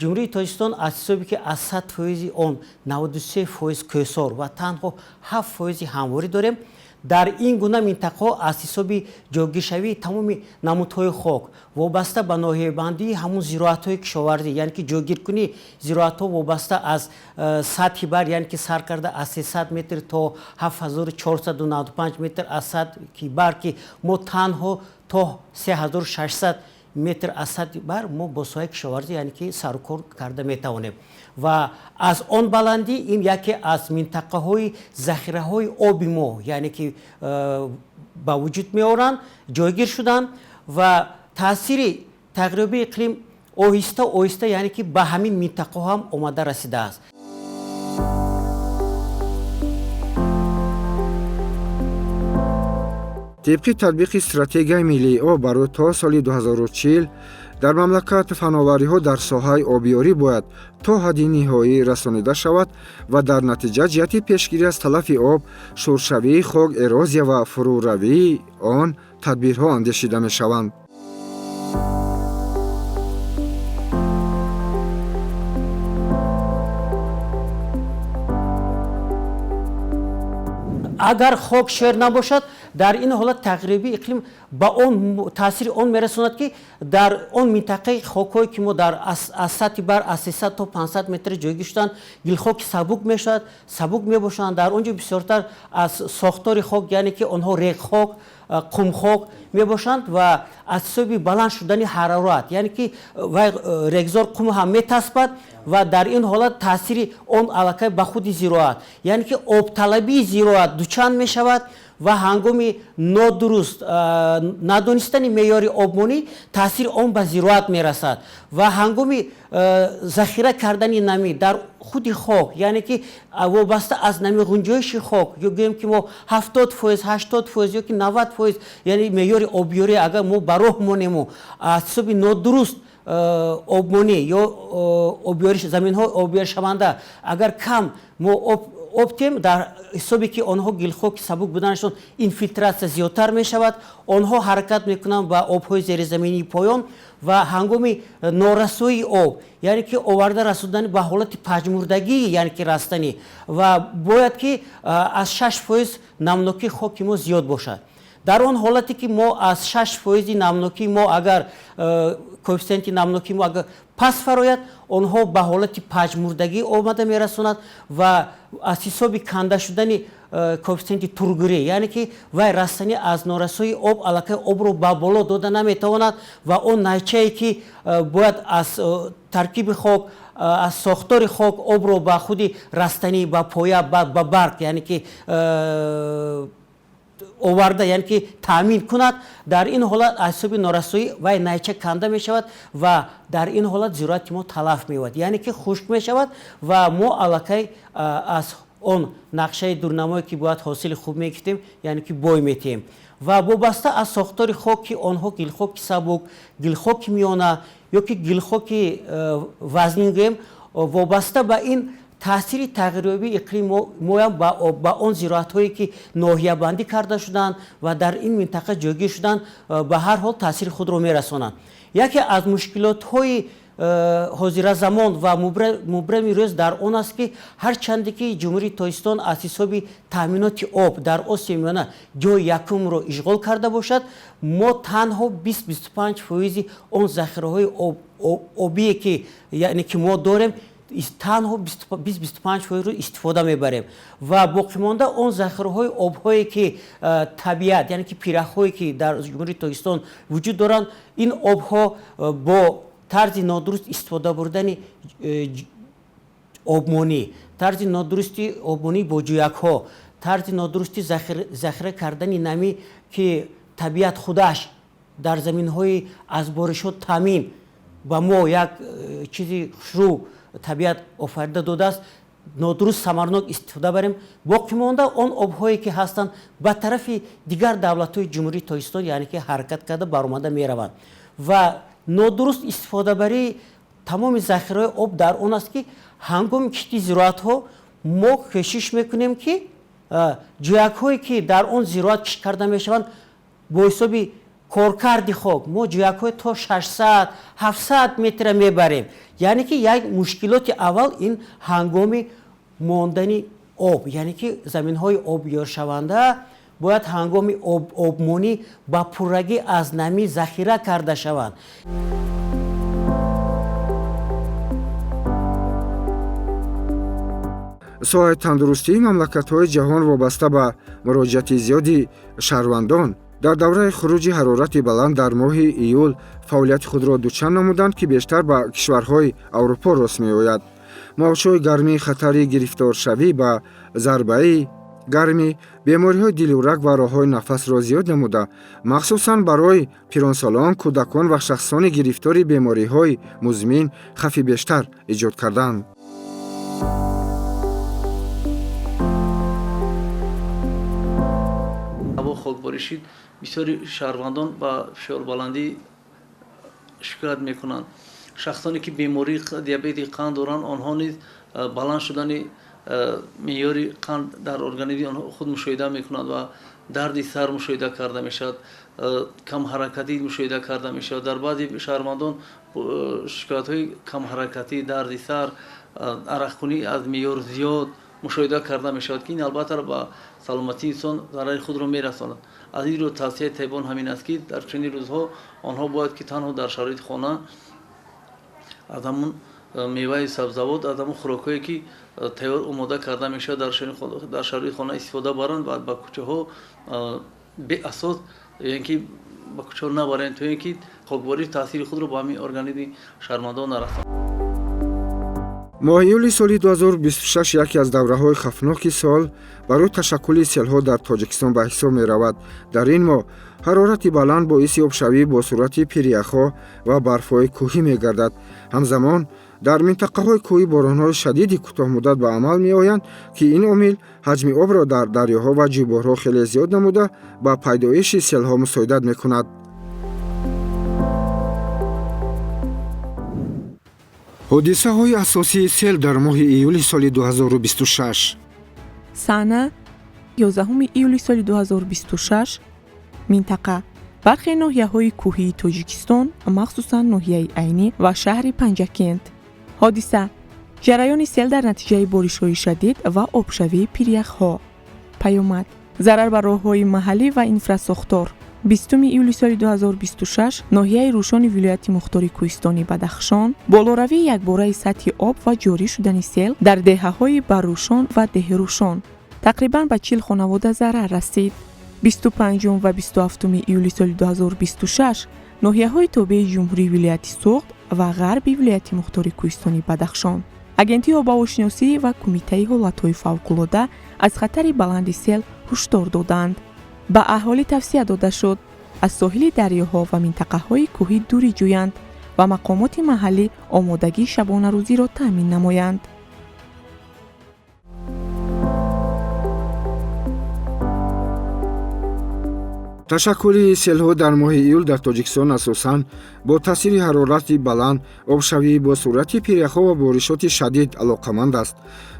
G: ҷумҳурии Тоҷикистон аз ҳисоби ки аз 100% он 93% кӯсор ва танҳо 7% ҳамворӣ дорем. дар ин гуна минтақаҳо аз ҳисоби ҷойгиршавии тамоми намудҳои хок вобаста ба ноҳиябандии ҳамун зироатҳои кишоварзӣ яъне ки ҷойгиркунии зироатҳо вобаста аз сатҳи бар яъне ки сар карда аз 300 метр то 7495 метр аз сатҳи бар ки мо танҳо то 3600 метр аз сатҳи бар мо бо соҳаи кишоварзӣ яъне ки сарукор карда метавонем. ва аз он баландӣ ин яке аз минтақаҳои захираҳои оби мо яъне ки ба вуҷуд меоранд, ҷойгир шуданд ва таъсири тағйирёбии иқлим оҳиста оҳиста яъне ки ба ҳамин минтақаҳо ҳам омада расидааст.
A: طبق تطبیق استراتژی ملی آب برای تا سال 2040 در مملکت فناوری‌ها در ساحه آبیاری باید تا حد نهایی رسانیده شود و در نتیجه جهت پیشگیری از تلف آب، شورشوی خاک، اروزیا و فروروی آن تدبیرها اندیشیده می‌شوند.
G: агар хок шер набошад дар ин ҳолат тағйирёбии иқлим ба он таъсири он мерасонад ки дар он минтақаи хокҳое ки мо дар аз сатҳи бар аз 300 то 500 метр ҷойгир шуданд гилхоки сабук мешавад, сабук мебошанд. дар он ҷо бисёртар аз сохтори хок яъне ки онҳо регхок, қумхок мебошанд ва аз ҳисоби баланд шудани ҳарорат яъне ки вай регзор қум ҳам метаспад ва дар ин ҳолат таъсири он аллакай ба худи зироат яъне ки обталабии зироат дучанд мешавад ва ҳангоми нодуруст надонистани меъёри обмонӣ таъсири он ба зироат мерасад ва ҳангоми захира кардани намӣ дар худи хок яъне ки вобаста аз намиғунҷоиши хок ё гӯем ки мо 70%, 80% ё ки 90% яъне меъёри обёрӣ агар мо ба роҳ монему аз ҳисоби нодуруст обмонӣ ё заминҳои обёршаванда агар кам мо оптем дар ҳисоби ки онҳо гилхоки сабук буданашон инфилтратсия зиёдтар мешавад, онҳо ҳаракат мекунанд ба обҳои зеризаминии поён ва ҳангоми норасоии об яъне ки оварда расонидани ба ҳолати паҷмурдагии яъне ки растанӣ ва бояд ки аз 6% намнокии хоки мо зиёд бошад. дар он ҳолате ки мо аз 6% намнокии мо агар коэффициенти намнокии мо агар пас фарояд онҳо ба ҳолати паҷмурдагӣ омада мерасонад ва аз ҳисоби канда шудани коэффициенти тургирӣ яъне ки вай растанӣ аз норасоии об аллакай обро ба боло дода наметавонад ва он найчае ки бояд аз таркиби хок аз сохтори хок обро ба худи растанӣ ба поя ба барг яъне ки оварда яъне ки таъмин кунад дар ин ҳолат аз ҳисоби норасоӣ вай найча канда мешавад ва дар ин ҳолат зироати мо талаф меёбад яъне ки хушк мешавад ва мо аллакай аз он нақшаи дурнамое ки бояд ҳосили хуб мегирифтем яъне ки бой метиҳем ва вобаста аз сохтори хок ки онҳо гилхоки сабук гилхоки миёна ё ки гилхоки вазнин гӯем вобаста ба ин таъсири тағйирёбии иқлим моям ба он зироатҳое ки ноҳиябандӣ карда шуданд ва дар ин минтақа ҷойгир шуданд ба ҳар ҳол таъсири худро мерасонанд. Яке аз мушкилотҳои ҳозиразамон ва мубрами рӯз дар он аст ки ҳарчанде ки ҷумҳурии Тоҷикистон аз ҳисоби таъминоти об дар Осиёи Миёна ҷойи якумро ишғол карда бошад, мо танҳо 20-25% он захираҳои обие ки яъне ки мо дорем танҳо 20-25%ро истифода мебарем ва боқимонда он захираҳои обҳое ки табиат яъне ки пирахҳое ки дар ҷумҳурии Тоҷикистон вуҷуд доранд, ин обҳо бо тарзи нодуруст истифода бурдани обмонӣ, тарзи нодурусти обмонӣ бо ҷӯякҳо, тарзи нодурусти захира кардани намӣ ки табиат худаш дар заминҳои аз боришот таъмин ба мо як чизи хушрӯ табиат офарида додааст, нодуруст самарнок истифода барем. Боқӣ монда он обҳое ки ҳастанд ба тарафи дигар давлатҳои ҷумҳурии Тоҷикистон яъне ки ҳаракат карда баромада мераванд ва нодуруст истифодабарии тамоми захираҳои об дар он аст ки ҳангоми кишти зироатҳо мо кӯшиш мекунем ки ҷӯякҳое ки дар он зироат кишт карда мешаванд бо ҳисоби коркарди хок мо ҷӯякҳое то 600-700 метра мебарем. Яъне ки як мушкилоти аввал ин ҳангоми мондани об, яъне ки заминҳои обёршаванда бояд ҳангоми обмонӣ ба пуррагӣ аз намӣ захира карда шаванд.
A: соҳаи тандурустии мамлакатҳои ҷаҳон вобаста ба муроҷиати зиёди шаҳрвандон дар давраи хуруҷи ҳарорати баланд дар моҳи июл фаъолияти худро дучанд намуданд ки бештар ба кишварҳои аврупо рост меояд. мавҷҳои гармии хатари гирифторшавӣ ба зарбаи гармӣ бемориҳои дилу раг ва роҳҳои нафасро зиёд намуда, махсусан барои пиронсолон, кӯдакон ва шахсони гирифтори бемориҳои музмин хавфи бештар эҷод карданд.
H: ҳаво хокборишӣ бисёри шаҳрвандон ба фишорбаландӣ шикоят мекунанд. шахсоне ки бемории диабети қанд доранд, онҳо низ баланд шудани меъёри қанд дар организми онҳо худ мушоҳида мекунанд ва дарди сар мушоҳида карда мешавад, камҳаракатӣ мушоҳида карда мешавад. дар баъзи шаҳрвандон шикоятҳои камҳаракатӣ, дарди сар, арақкунӣ аз меъёр зиёд мушоҳида карда мешавад ки ин албатта ба саломатии инсон зарари худро мерасонад. аз ин рӯ тавсияи табибон ҳамин аст ки дар чунин рӯзҳо онҳо бояд ки танҳо дар шароити хона аз ҳамун меваи сабзавот, аз ҳамун хӯрокҳое ки тайёр омода карда мешавад дар шароити хона истифода баранд ва ба кӯчаҳо беасос яъне ки ба кӯчаҳо набаранд то ин ки хокборӣ таъсири худро ба ҳамин организми шаҳрвандон нарасонад.
A: моҳи июли соли 2026 яке аз давраҳои хавфноки сол барои ташаккули селҳо дар Тоҷикистон ба ҳисоб меравад. дар ин моҳ ҳарорати баланд боиси обшавӣ бо сурати пиряхҳо ва барфҳои кӯҳӣ мегардад. ҳамзамон дар минтақаҳои кӯҳӣ боронҳои шадиди кӯтоҳмуддат ба амал меоянд ки ин омил ҳаҷми обро дар дарёҳо ва ҷӯйборҳо хеле зиёд намуда ба пайдоиши селҳо мусоидат мекунад. ҳодисаҳои асосии сел дар моҳи июли соли 2026.
F: сана 11 июли соли 2026 минтақа бархе ноҳияҳои кӯҳии Тоҷикистон, махсусан ноҳияи Айнӣ ва шаҳри Панҷакент. ҳодиса ҷараёни сел дар натиҷаи боришҳои шадид ва обшавии пиряхҳо. паёмад зарар ба роҳҳои маҳаллӣ ва инфрасохтор. 20 июли соли 2026 ноҳияи Рӯшони вилояти Мухтори Кӯҳистони Бадахшон болоравии якбораи сатҳи об ва ҷорӣ шудани сел дар деҳаҳои Баррӯшон ва Деҳрӯшон тақрибан ба 40 хонавода зарар расид. 25 ва 27 июли соли 2026 ноҳияҳои тобеи ҷумҳурии вилояти Суғд ва ғарби вилояти Мухтори Кӯҳистони Бадахшон агентии обҳавошиносӣ ва кумитаи ҳолатҳои фавқулода аз хатари баланди сел ҳушдор доданд. ба аҳолӣ тавсия дода шуд аз соҳили дарёҳо ва минтақаҳои кӯҳӣ дурӣ ҷӯянд ва мақомоти маҳаллӣ омодагии шабонарӯзиро таъмин намоянд.
A: ташаккули селҳо дар моҳи июл дар тоҷикистон асосан бо таъсири ҳарорати баланд, обшавӣ бо суръати пиряхҳо ва боришоти шадид алоқаманд аст.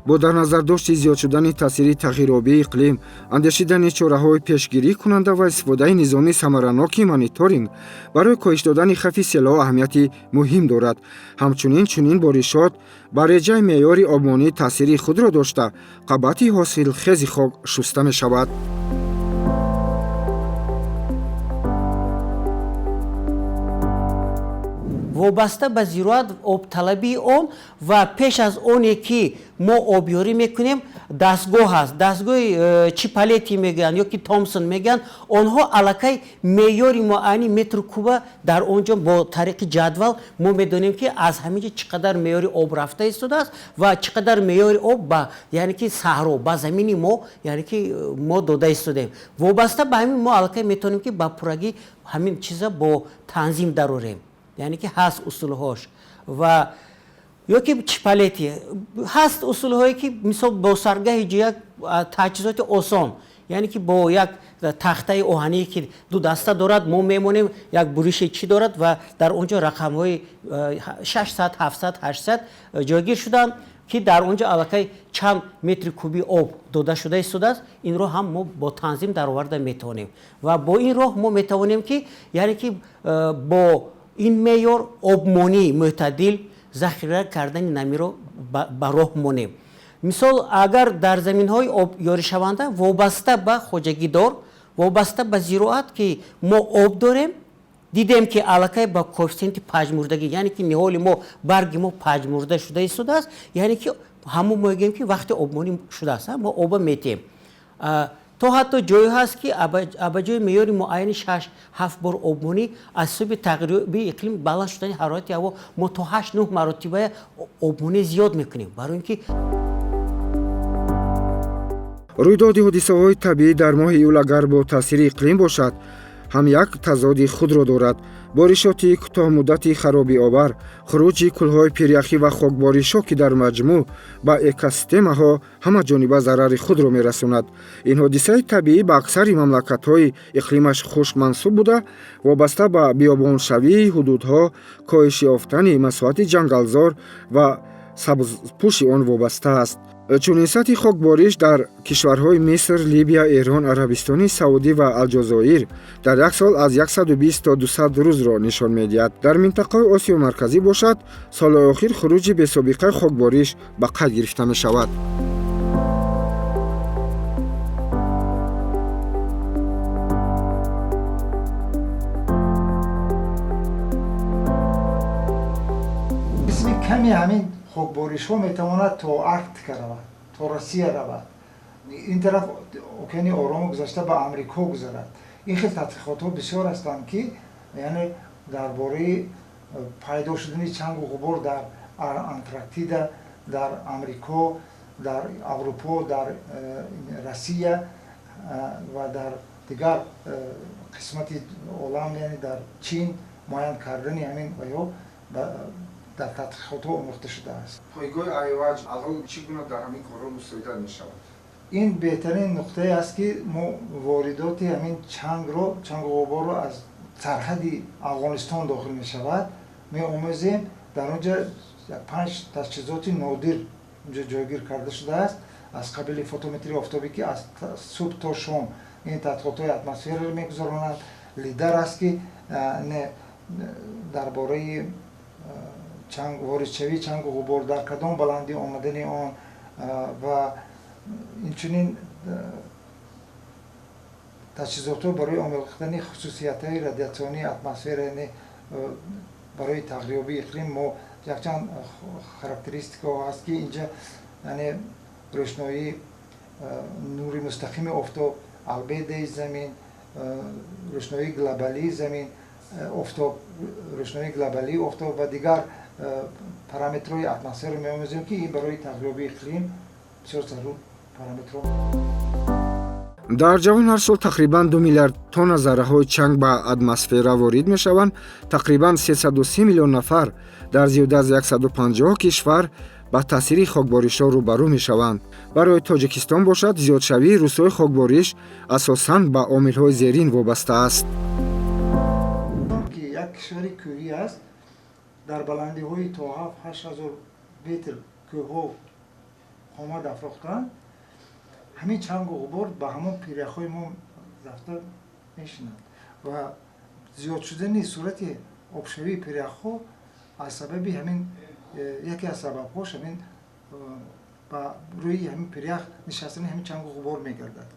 A: бо дар назар дошти зиёд шудани таъсири тағйирёбии иқлим, андешидани чораҳои пешгирӣ кунанда ва истифодаи низоми самараноки мониторинг барои коҳиш додани хавфи селҳо аҳамияти муҳим дорад. ҳамчунин чунин боришот ба реҷаи меъёри обмонӣ таъсири худро дошта, қабати ҳосилхези хок шуста мешавад.
G: вобаста ба зироат обталабии он ва пеш аз оне ки мо обёрӣ мекунем дастгоҳ аст, дастгоҳи чипалети мегӯянд ёки томсон мегӯянд, онҳо аллакай меъёри муайяни метру куба дар онҷо бо тариқи ҷадвал мо медонем ки аз ҳаминҷо чӣ қадар меъёри об рафта истодааст ва чӣ қадар меъёри об ба яъне ки саҳро ба замини мо яъне ки мо дода истодем. вобаста ба ҳамин мо аллакай метавонем ки ба пуррагӣ ҳамин чиза бо танзим дарорем, яъне ки ҳаст усулҳош ва ёки чипалети ҳаст усулҳое ки мисол бо саргаҳи ҷоя таҷҳизоти осон, яъне ки бо як тахтаи оҳание ки ду даста дорад мо мемонем як буриши чӣ дорад ва дар онҷо рақамҳои 600 700 800 ҷойгир шуданд ки дар онҷо аллакай чанд метри куби об дода шуда истодааст. инро ҳам мо бо танзим дароварда метавонем ва бо ин роҳ мо метавонем ки яъне ки бо ин меъёр обмонӣ мӯътадил захира кардани намиро ба роҳ монем. мисол агар дар заминҳои обёришаванда вобаста ба хоҷагидор, вобаста ба зироат ки мо об дорем, дидем ки аллакай ба коэффициенти паҷмурдагӣ, яъне ки ниҳоли мо барги мо паҷмурда шуда истодааст, яъне ки ҳамо мегӯем ки вақте обмонӣ шудааст мо оба метем. то ҳатто ҷое ҳаст ки абаҷои меъёри муайяни 6-7 бор обмонӣ аз ҳисоби тағйироби иқлим баланд шудани ҳарорати ҳаво мо то 8-9 маротиба обмонӣ зиёд мекунем, барои ин ки
A: рӯйдоди ҳодисаҳои табиӣ дар моҳи июл агар бо таъсири иқлим бошад, ҳам як тазоди худро дорад. боришоти кӯтоҳмуддати харобиовар, хуруҷи кӯлҳои пиряхӣ ва хокборишо ки дар маҷмӯъ ба экосистемаҳо ҳамаҷониба зарари худро мерасонад. ин ҳодисаи табиӣ ба аксари мамлакатҳои иқлимаш хушк мансуб буда, вобаста ба биёбоншавии ҳудудҳо, коҳиши ёфтани масоҳати ҷангалзор ва сабзпӯши он вобаста аст. чунин сатҳи хокбориш дар кишварҳои Миср, Либия, Эрон, Арабистони Саудӣ ва Алҷозоир дар як сол аз 120 то 200 рӯзро нишон медиҳад. дар минтақаи Осиё марказӣ бошад, солҳои охир хуруҷи бесобиқаи хокбориш ба қайд гирифта мешавад.
C: исми ками ҳамин хокборишҳо метавонад то Арктика равад, то Россия равад, ин тараф океани Оромо гузашта ба Амрико гузарад. ин хел тадқиқотҳо бисёр ҳастанд ки яъне дар бораи пайдо шудани чангу ғубор дар Антарктида, дар Амрико, дар Аврупо, дар Россия ва дар дигар қисмати олам, яъне дар Чин муайян кардани ҳамин ё дар тадқиқотҳо омӯхта шудааст.
A: пойгоҳи айваҷ алон чӣ гуна дар ҳамин корҳо мусоида мешавад?
C: ин беҳтарин нуқтае аст ки мо воридоти ҳамин чангу ғуборро аз сарҳади Афғонистон дохил мешавад меомӯзем. дар онҷа 5 таҷҳизоти нодир онҷа ҷойгир карда шудааст аз қабили фотометрии офтобӣ ки аз субҳ то шом ин тадқиқотҳои атмосфераро мегузаронад. лидар аст ки дар бораи воридшавии чангу ғубор дар кадом баландӣ омадани он ва инчунин таҷҳизотҳо барои омӯхтани хусусиятҳои радиатсионии атмосфера, яъне барои тағйирёбии иқлим мо якчанд характеристикаҳо ҳаст ки инҷа яъне рӯшноии нури мустақими офтоб, албедаи замин, рӯшноии глобалии замин, рӯшноии глобалии офтоб ва дигар параметрҳои атмосфераро меомӯзем ки ин барои тағйирёбии иқлим бисёр зарур параметрҳо.
A: дар ҷаҳон ҳар сол тақрибан 2 миллиард тонна зарраҳои чанг ба атмосфера ворид мешаванд. тақрибан 330 миллион нафар дар зиёда аз 150 кишвар ба таъсири хокборишҳо рӯбарӯ мешаванд. барои тоҷикистон бошад, зиёдшавии рӯзҳои хокбориш асосан ба омилҳои зерин вобаста аст.
C: ки як кишвари кӯҳӣ аст, дар баландиҳои то 7-8 метр кӯҳҳо омад афрохтанд. ҳамин чангу ғубор ба ҳамон пиряхҳои мо рафта мешинад ва зиёд шудани сурати обшавии пиряхҳо аз сабаби ҳамин яке аз сабабҳош ҳамин ба рӯи ҳамин пирях нишастани ҳамин чангу ғубор мегардад.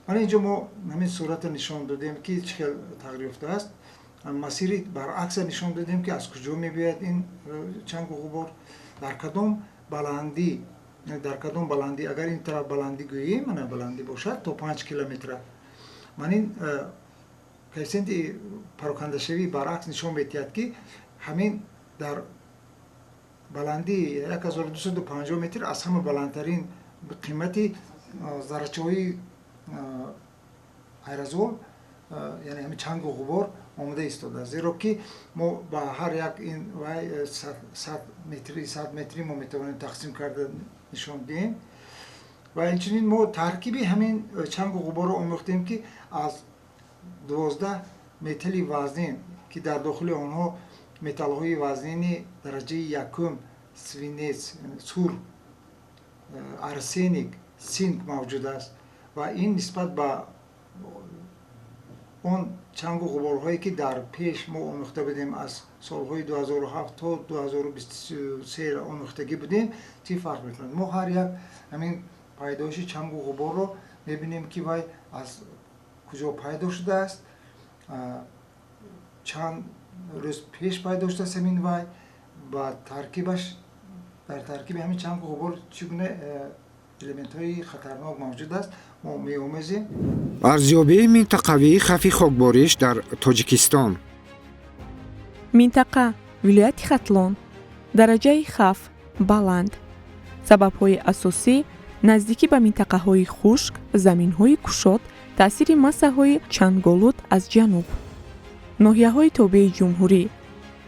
C: мана инҷо мо ҳамин сурата нишон додем ки чӣ хел тағйир ёфтааст. масири баръакса нишон додем ки аз куҷо мебиёяд ин чангу ғубор, дар кадом баландӣ, агар ин тараф баландӣ гӯем, мана баландӣ бошад то 5 километра, ман ин коэффициенти парокандашавии баръакс нишон медиҳад ки ҳамин дар баландии 1250 метр аз ҳама баландтарин қимати заррачаҳои айрозол, яъне ҳамин чангу ғубор омода истодааст. зеро ки мо ба ҳар як ин 100 метри мо метавонем тақсим карда нишон диҳем ва инчунин мо таркиби ҳамин чангу ғуборро омӯхтем ки аз 12 металли вазнин ки дар дохили онҳо металлҳои вазнини дараҷаи якум, свинец, сур, арсеник, синк мавҷуд аст ва ин нисбат ба он чангу ғуборҳое ки дар пеш мо омӯхта будем, аз солҳои 2007 то 2023 омӯхтагӣ будем, чӣ фарқ мекунад. мо ҳар як ҳамин пайдоиши чангу ғуборро мебинем ки вай аз куҷо пайдо шудааст, чанд рӯз пеш пайдо шудааст ҳамин вай, ба таркибаш дар таркиби ҳамин чангу ғубор чӣ гуна элементҳои хатарнок мавҷуд аст, мо меомезем.
A: арзёбии минтақавии хавфи хокбориш дар Тоҷикистон.
F: минтақа вилояти Хатлон дараҷаи хавф баланд. сабабҳои асосӣ наздикӣ ба минтақаҳои хушк, заминҳои кушод, таъсири массаҳои чанголуд аз ҷануб, ноҳияҳои тобеи ҷумҳурӣ,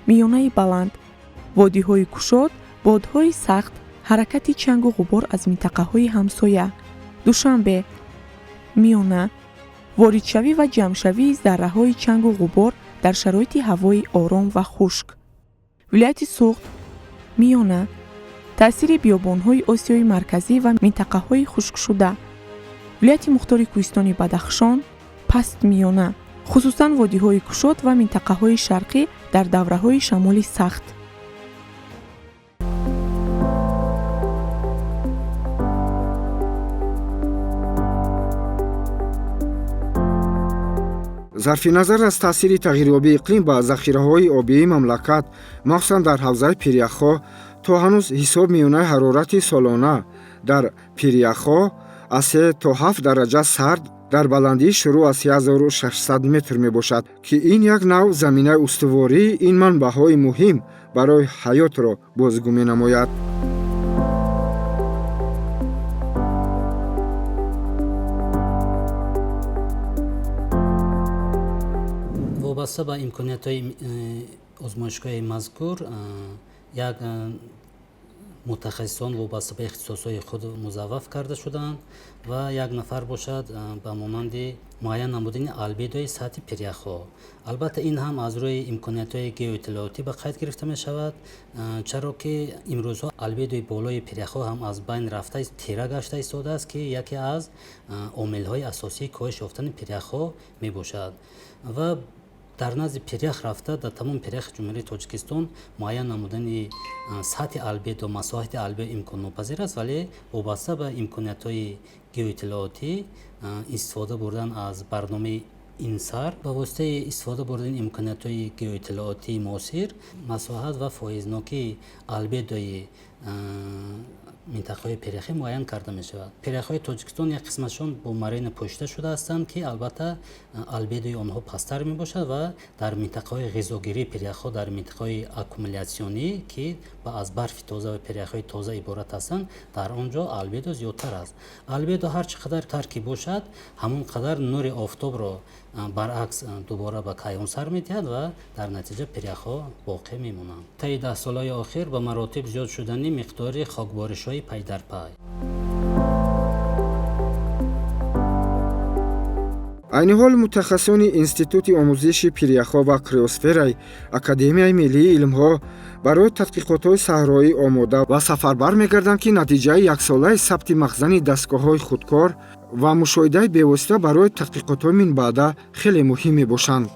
F: миёнаи баланд, водиҳои кушод, бодҳои сахт, ҳаракати чангу ғубор аз минтақаҳои ҳамсоя, душанбе, миёна, воридшавӣ ва ҷамъшавии зарраҳои чангу ғубор дар шароити ҳавои ором ва хушк, вилояти суғд, миёна, таъсири биёбонҳои Осиёи марказӣ ва минтақаҳои хушкшуда, вилояти мухтори кӯҳистони Бадахшон, паст миёна, хусусан водиҳои кушод ва минтақаҳои шарқӣ дар давраҳои шамоли сахт.
A: зарфи назар аз таъсири тағйирёбии иқлим ба захираҳои обии мамлакат, махсусан дар ҳавзаи пиряхҳо, то ҳанӯз ҳисоб миёнаи ҳарорати солона дар пиряхҳо аз 3 то 7 дараҷа сард дар баландии шурӯъ аз 3600 метр мебошад, ки ин як навъ заминаи устувории ин манбаъҳои муҳим барои ҳаётро бозгӯ менамояд.
E: вобаста ба имкониятҳои озмоишгоҳи мазкур, як мутахассисон вобаста ба ихтисосҳои худ музавваф карда шуданд ва як нафар бошад ба монанди муайян намудани албедои сатҳи пиряхҳо. албатта ин ҳам аз рӯи имкониятҳои геоиттилоотӣ ба қайд гирифта мешавад, чаро ки имрӯзҳо албедои болои пиряхҳо ҳам аз байн рафта тира гашта истодааст, ки яке аз омилҳои асосии коҳиш ёфтани пиряхҳо мебошад ва дар назди пирях рафта дар тамоми пиряхи ҷумҳурии Тоҷикистон муайян намудани сатҳи албедо, масоҳати албедо имконнопазир аст, вале вобаста ба имкониятҳои геоиттилоотӣ истифода бурдан аз барномаи инсар ба воситаи истифода бурдани имкониятҳои геоиттилоотии муосир, масоҳат ва фоизнокии албедои минтақаҳои пиряхӣ муайян карда мешавад. Пиряхҳои Тоҷикистон як қисматшон бо марина пӯшида шуда ҳастанд, ки албатта албедои онҳо пасттар мебошад ва дар минтақаҳои ғизогирии пиряхҳо, дар минтақаҳои аккумулясионӣ, ки аз барфи тоза ва пиряхҳои тоза иборат ҳастанд, дар он ҷо албедо зиёдтар аст. Албедо ҳар чӣ қадар тар ки бошад, ҳамон қадар нури офтобро баръакс дубора ба кайҳон сар медиҳад ва дар натиҷа пиряхҳо боқӣ мемонанд. Таи 10 солаи охир ба маротиб зиёд шудани миқдори хокборишҳои пай дар пай.
A: айни ҳол мутахассисони институти омӯзиши пиряхҳо ва криосфераи академияи миллии илмҳо барои тадқиқотҳои саҳроӣ омода ва сафарбар мегарданд, ки натиҷаи яксолаи сабти махзани дастгоҳҳои худкор ва мушоҳидаи бевосита барои тадқиқотҳои минбаъда хеле муҳим мебошанд.